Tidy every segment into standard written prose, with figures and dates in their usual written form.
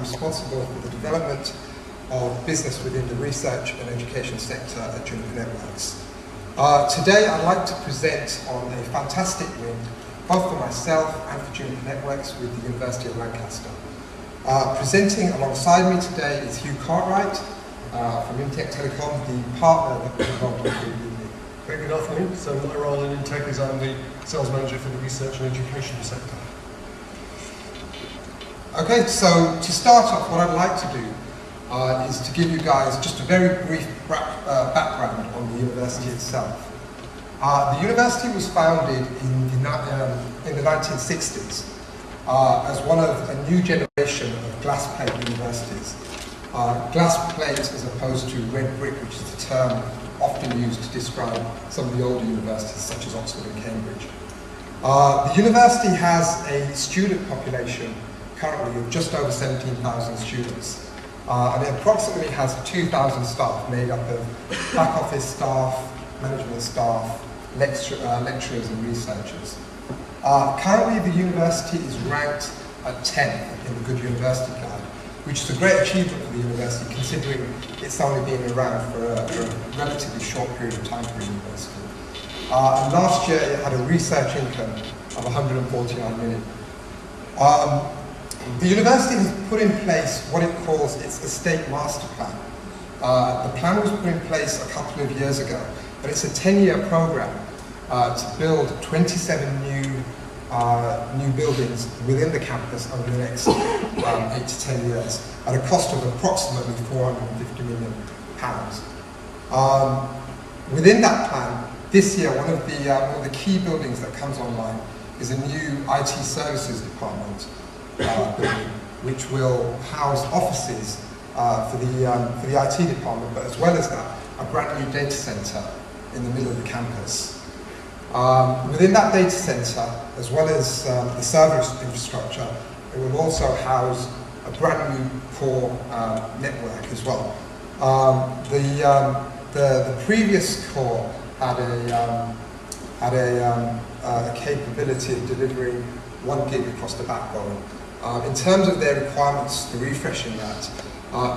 responsible for the development of business within the research and education sector at Juniper Networks. Today I'd like to present on a fantastic win, both for myself and for Juniper Networks with the University of Lancaster. Presenting alongside me today is Hugh Cartwright from Imtech Telecom, the partner that was involved in the evening. Very good afternoon. So my role in Imtech is I'm the sales manager for the research and education sector. Okay, so to start off, what I'd like to do is to give you guys just a very brief background on the university itself. The university was founded in the 1960s as one of a new generation of glass plate universities. Glass plate as opposed to red brick, which is the term often used to describe some of the older universities such as Oxford and Cambridge. The university has a student population currently of just over 17,000 students. And it approximately has 2,000 staff made up of back office staff, management staff, lecturers and researchers. Currently the university is ranked at 10th in the Good University Guide, which is a great achievement for the university considering it's only been around for a relatively short period of time for the university. And last year it had a research income of 149 million. The university has put in place what it calls its estate master plan. The plan was put in place a couple of years ago, but it's a 10-year program to build 27 new buildings within the campus over the next 8 to 10 years at a cost of approximately £450 million. Within that plan, this year one of the key buildings that comes online is a new IT services department building, which will house offices for the IT department, but as well as that, a brand new data center in the middle of the campus. Within that data center, as well as the server infrastructure, it will also house a brand new core network as well. The previous core had a capability of delivering 1 gig across the backbone. In terms of their requirements for refreshing that,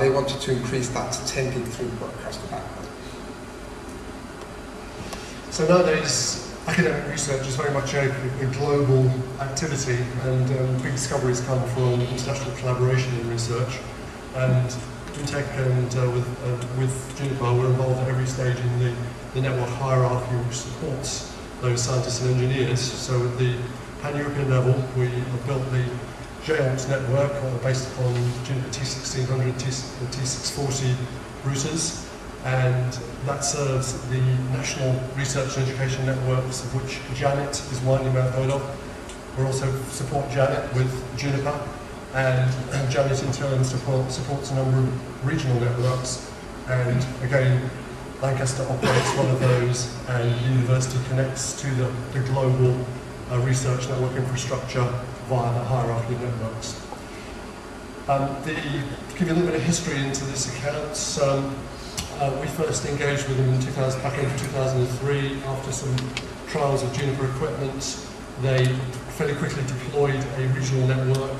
they wanted to increase that to 10 gig throughput across the backbone. So nowadays, academic research is very much a global activity, and big discoveries come from international collaboration in research. And Imtech and with Juniper, we're involved at every stage in the network hierarchy which supports those scientists and engineers. So at the pan-European level, we have built the JONT network based upon Juniper T1600, T640 routers, and that serves the national research and education networks, of which Janet is one you may have heard of. We also support Janet with Juniper, and Janet in turn supports a number of regional networks, and again Lancaster operates one of those, and the university connects to the global research network infrastructure via the hierarchy of networks. To give you a little bit of history into this account, we first engaged with them in back in 2003 after some trials of Juniper equipment. They fairly quickly deployed a regional network,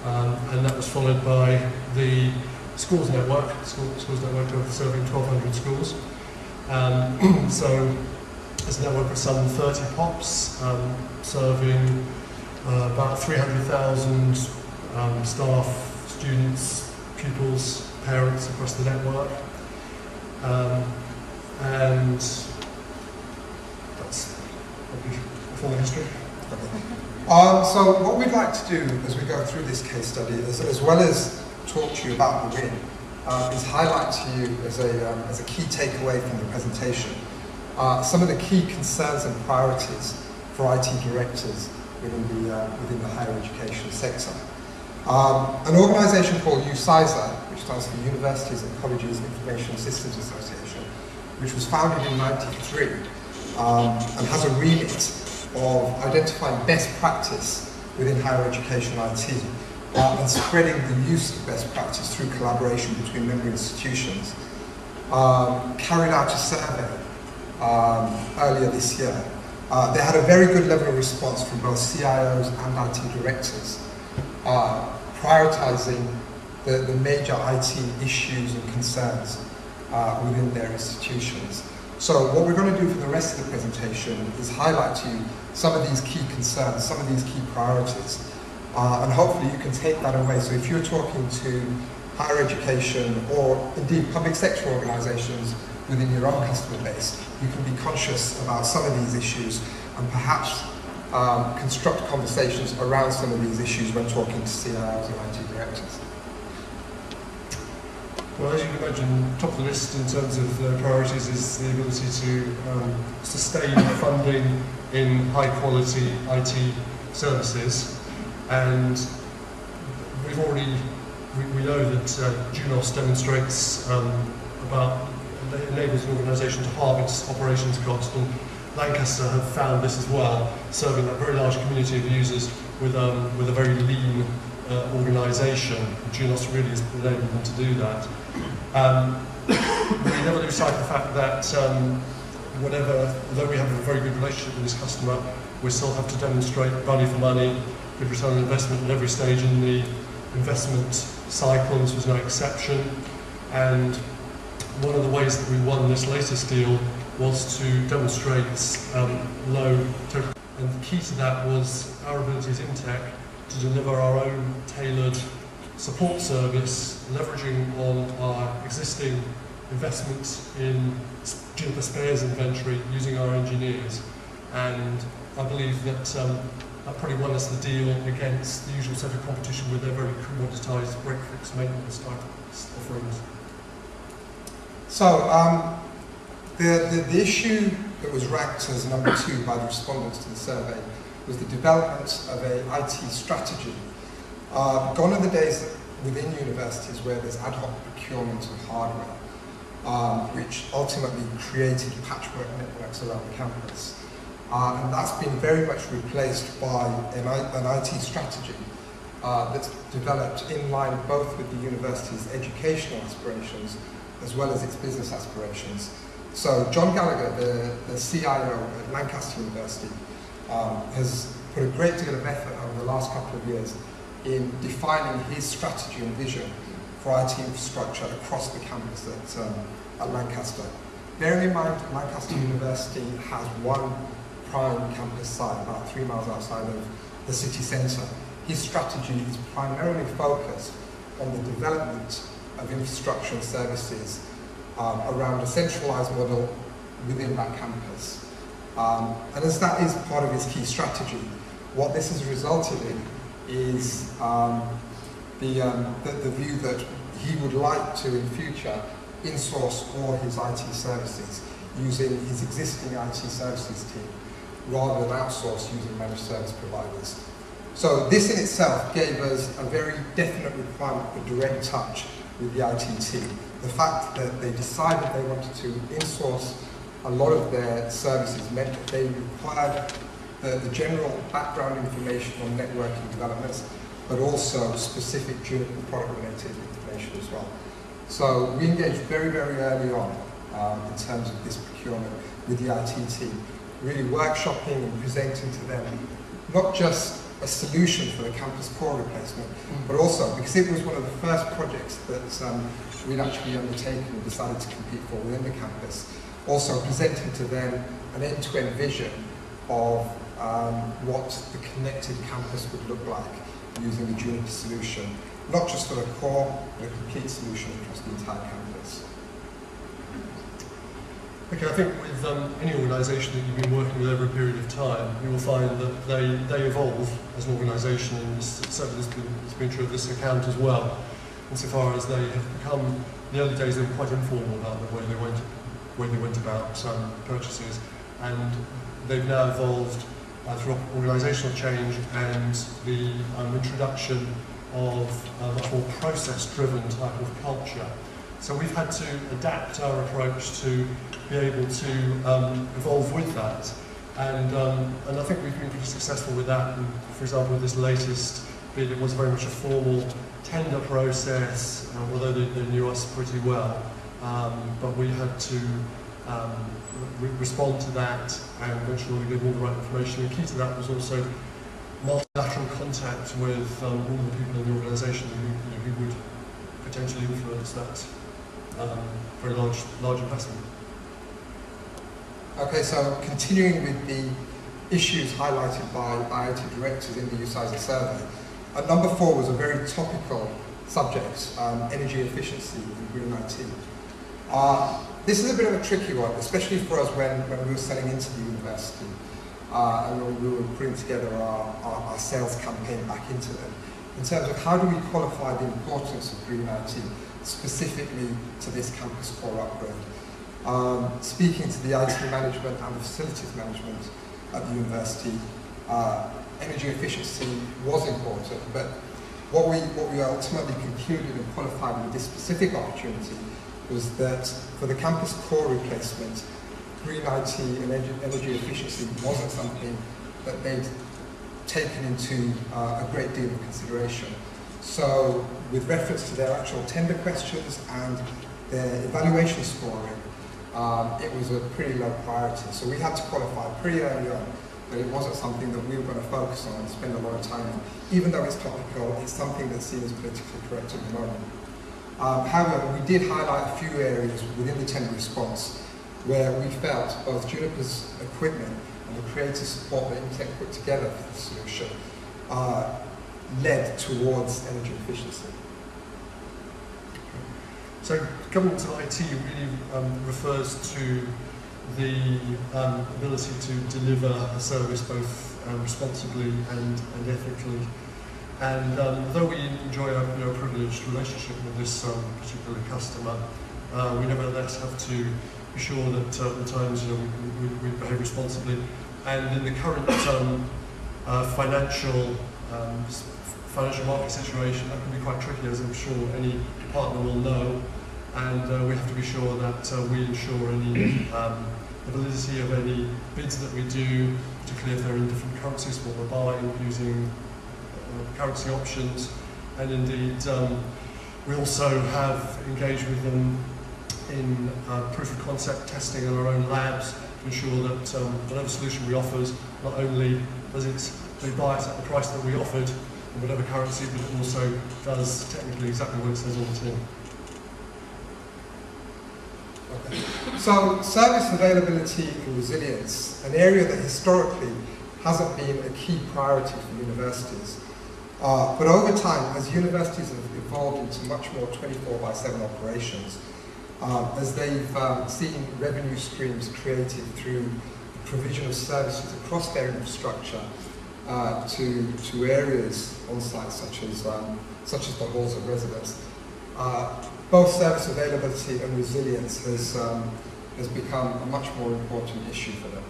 and that was followed by the schools network, schools network of serving 1,200 schools. So it's a network of some 30 POPs, serving about 300,000 staff, students, pupils, parents across the network. And that's probably for the history. So what we'd like to do as we go through this case study, as well as talk to you about the win, is highlight to you as a key takeaway from the presentation some of the key concerns and priorities for IT directors within the higher education sector. An organisation called UCISA, which stands for Universities and Colleges Information Systems Association, which was founded in '93 and has a remit of identifying best practice within higher education IT and spreading the use of best practice through collaboration between member institutions, carried out a survey earlier this year. They had a very good level of response from both CIOs and IT directors, prioritizing the major IT issues and concerns within their institutions. So what we're going to do for the rest of the presentation is highlight to you some of these key concerns, some of these key priorities, and hopefully you can take that away. So if you're talking to higher education or indeed public sector organisations within your own customer base, you can be conscious about some of these issues and perhaps construct conversations around some of these issues when talking to CIOs and IT directors. Well, as you can imagine, top of the list in terms of priorities is the ability to sustain funding in high-quality IT services. And we've already, we know that Junos demonstrates enables an organisation to halve its operations cost, and Lancaster have found this as well, serving a very large community of users with a very lean organisation. Junos really has enabled them to do that. We never lose sight of the fact that although we have a very good relationship with this customer, we still have to demonstrate value for money, good return on investment at every stage in the investment cycle. This was no exception. And one of the ways that we won this latest deal was to demonstrate low total. And the key to that was our ability as Imtech to deliver our own tailored support service, leveraging on our existing investments in Juniper spares inventory, using our engineers. And I believe that that probably won us the deal against the usual set of competition with their very commoditised break-fix maintenance type offerings. So the issue that was ranked as number 2 by the respondents to the survey was the development of an IT strategy. Gone are the days within universities where there's ad hoc procurement of hardware, which ultimately created patchwork networks around the campus. And that's been very much replaced by an IT strategy that's developed in line both with the university's educational aspirations as well as its business aspirations. So John Gallagher, the CIO at Lancaster University, has put a great deal of effort over the last couple of years in defining his strategy and vision for IT infrastructure across the campus at Lancaster. Bearing in mind Lancaster University has one prime campus site about 3 miles outside of the city centre. His strategy is primarily focused on the development of infrastructure and services around a centralised model within that campus. And as that is part of his key strategy, what this has resulted in is the view that he would like to, in future, insource all his IT services using his existing IT services team, rather than outsource using managed service providers. So this in itself gave us a very definite requirement for direct touch with the IT team. The fact that they decided they wanted to insource a lot of their services meant that they required the general background information on networking developments, but also specific Juniper product-related information as well. So we engaged very, very early on in terms of this procurement with the IT team, really workshopping and presenting to them not just a solution for the campus core replacement, but also, because it was one of the first projects that we'd actually undertaken and decided to compete for within the campus, also presenting to them an end-to-end vision of what the connected campus would look like using the Juniper solution, not just for the core, but a complete solution across the entire campus. Okay, I think with any organisation that you've been working with over a period of time, you will find that they evolve as an organisation, and certainly it's been true of this account as well, insofar as they have become, in the early days they were quite informal about the way they went about purchases, and they've now evolved through organisational change and the introduction of a much more process-driven type of culture. So we've had to adapt our approach to be able to evolve with that, and I think we've been pretty successful with that. And for example, with this latest bid, it was very much a formal tender process, although they knew us pretty well, but we had to respond to that and make sure we gave all the right information. And key to that was also multilateral contact with all the people in the organisation who would potentially influence that very large investment. Okay, so continuing with the issues highlighted by IT directors in the USISA survey, number 4 was a very topical subject, energy efficiency in green IT. This is a bit of a tricky one, especially for us when we were selling into the university and when we were putting together our sales campaign back into them, in terms of how do we qualify the importance of green IT, specifically to this campus core upgrade. Speaking to the IT management and the facilities management at the university, energy efficiency was important, but what we ultimately concluded and qualified with this specific opportunity was that for the campus core replacement, green IT and energy efficiency wasn't something that they'd taken into a great deal of consideration. So with reference to their actual tender questions and their evaluation scoring, it was a pretty low priority. So we had to qualify pretty early on that it wasn't something that we were going to focus on and spend a lot of time on. Even though it's topical, it's something that's seen as politically correct at the moment. However, we did highlight a few areas within the tender response where we felt both Juniper's equipment and the creative support that Imtech put together for the solution led towards energy efficiency. So governance of IT really refers to the ability to deliver a service both responsibly and ethically. And although we enjoy a privileged relationship with this particular customer, we nevertheless have to be sure that at times we behave responsibly. And in the current financial market situation, that can be quite tricky, as I'm sure any partner will know. And we have to be sure that we ensure any the validity of any bids that we do, particularly if they're in different currencies, what we're buying, using currency options. And indeed, we also have engaged with them in proof of concept testing in our own labs to ensure that whatever solution we offer, not only does they buy it at the price that we offered in whatever currency, but it also does technically exactly what it says on the tin. Okay. So service availability and resilience, an area that historically hasn't been a key priority for universities. But over time, as universities have evolved into much more 24/7 operations, as they've seen revenue streams created through the provision of services across their infrastructure to areas on site such as the halls of residence, both service availability and resilience has become a much more important issue for them.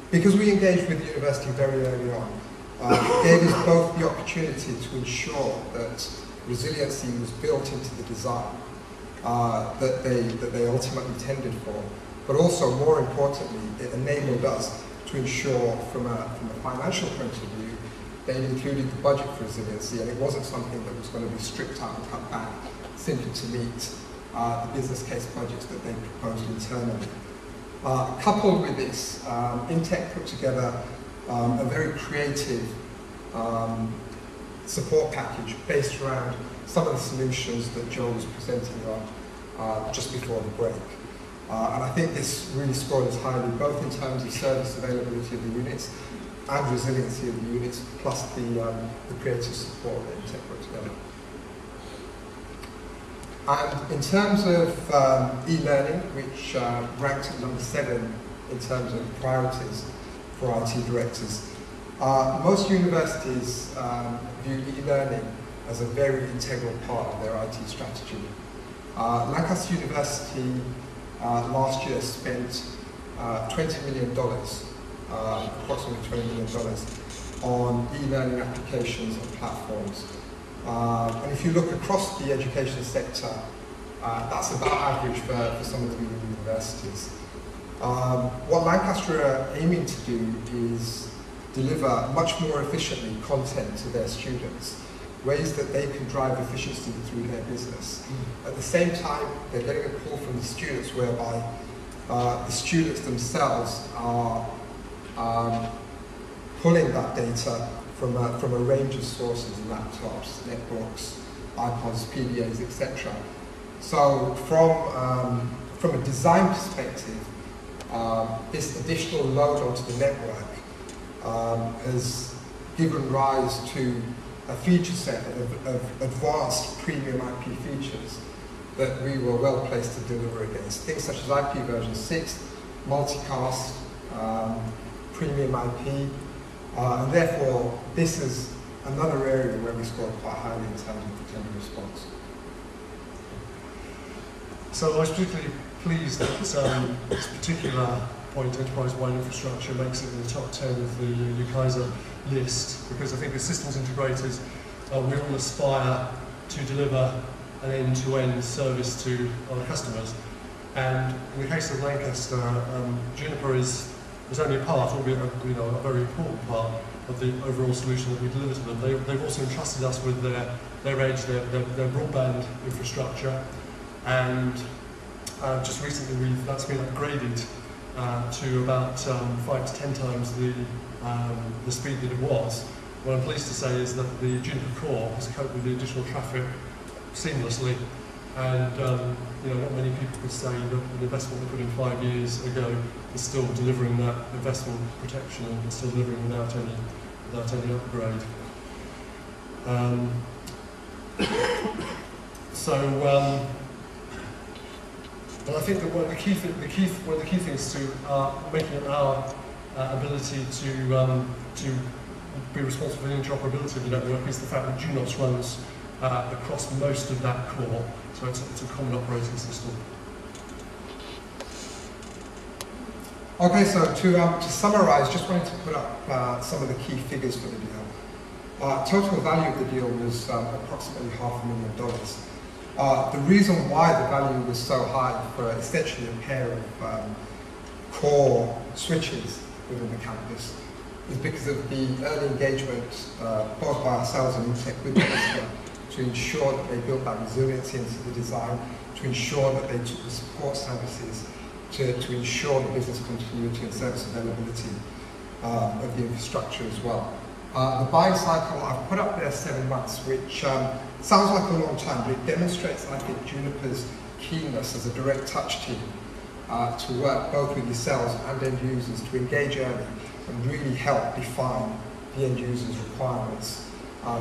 Because we engaged with the university very early on, it gave us both the opportunity to ensure that resiliency was built into the design that they ultimately tendered for, but also, more importantly, it enabled us to ensure from a financial point of view, they included the budget for resiliency, and it wasn't something that was going to be stripped out and cut back simply to meet the business case budgets that they proposed internally. Coupled with this, Imtech put together a very creative support package based around some of the solutions that Joe was presenting on just before the break. And I think this really scored us highly, both in terms of service availability of the units and resiliency of the units, plus the creative support that Imtech put together. And in terms of e-learning, which ranked at number 7 in terms of priorities for IT directors, most universities view e-learning as a very integral part of their IT strategy. Lancaster University last year spent $20 million, approximately $20 million, on e-learning applications and platforms. And if you look across the education sector, that's about average for some of the leading universities. What Lancaster are aiming to do is deliver much more efficiently content to their students, ways that they can drive efficiency through their business. At the same time, they're getting a pull from the students whereby the students themselves are pulling that data from a range of sources, laptops, netbooks, iPods, PDAs, etc. So from a design perspective, this additional load onto the network has given rise to a feature set of advanced premium IP features that we were well placed to deliver against. Things such as IP version 6, multicast, premium IP, and therefore this is another area where we scored quite highly in terms of the tender response. So I was particularly pleased that this particular point, enterprise-wide infrastructure, makes it in the top 10 of the UKAISA list, because I think as systems integrators, we all aspire to deliver an end-to-end service to our customers. And in the case of Lancaster, Juniper is only a part, albeit a very important part of the overall solution that we deliver to them. They've also entrusted us with their edge, their broadband infrastructure, and just recently that's been upgraded to about 5 to 10 times the speed that it was. What I'm pleased to say is that the Juniper core has coped with the additional traffic seamlessly, and not many people could say that the investment we put in 5 years ago is still delivering that investment protection and still delivering without any upgrade. But I think that one of the key things to making our ability to be responsible for the interoperability of the network is the fact that GNOS runs across most of that core, so it's a common operating system. Okay, so to summarise, just wanted to put up some of the key figures for the deal. Total value of the deal was approximately $500,000. The reason why the value was so high for essentially a pair of core switches within the campus is because of the early engagement both by ourselves and Imtech with the customer to ensure that they built that resiliency into the design, to ensure that they took the support services to ensure the business continuity and service availability of the infrastructure as well. The buying cycle, I've put up there 7 months, which sounds like a long time, but it demonstrates, I think, Juniper's keenness as a direct touch team to work both with yourselves and end users to engage early and really help define the end user's requirements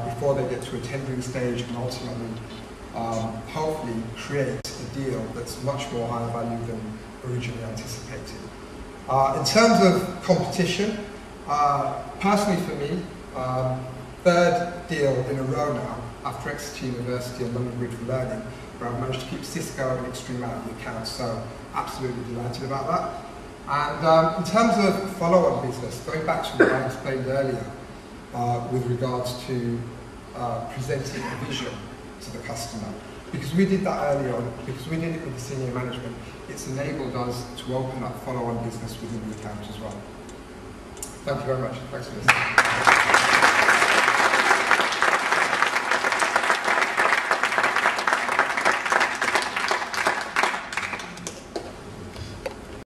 before they get to a tendering stage and ultimately hopefully create a deal that's much more high value than originally anticipated. In terms of competition, personally for me, third deal in a row now after Exeter University and London Bridge for Learning, where I've managed to keep Cisco and Extreme out of the account, so absolutely delighted about that. And in terms of follow-on business, going back to what I explained earlier with regards to presenting a vision to the customer, because we did that early on, because we did it with the senior management, it's enabled us to open up follow-on business within the account as well. Thank you very much. Thanks for listening.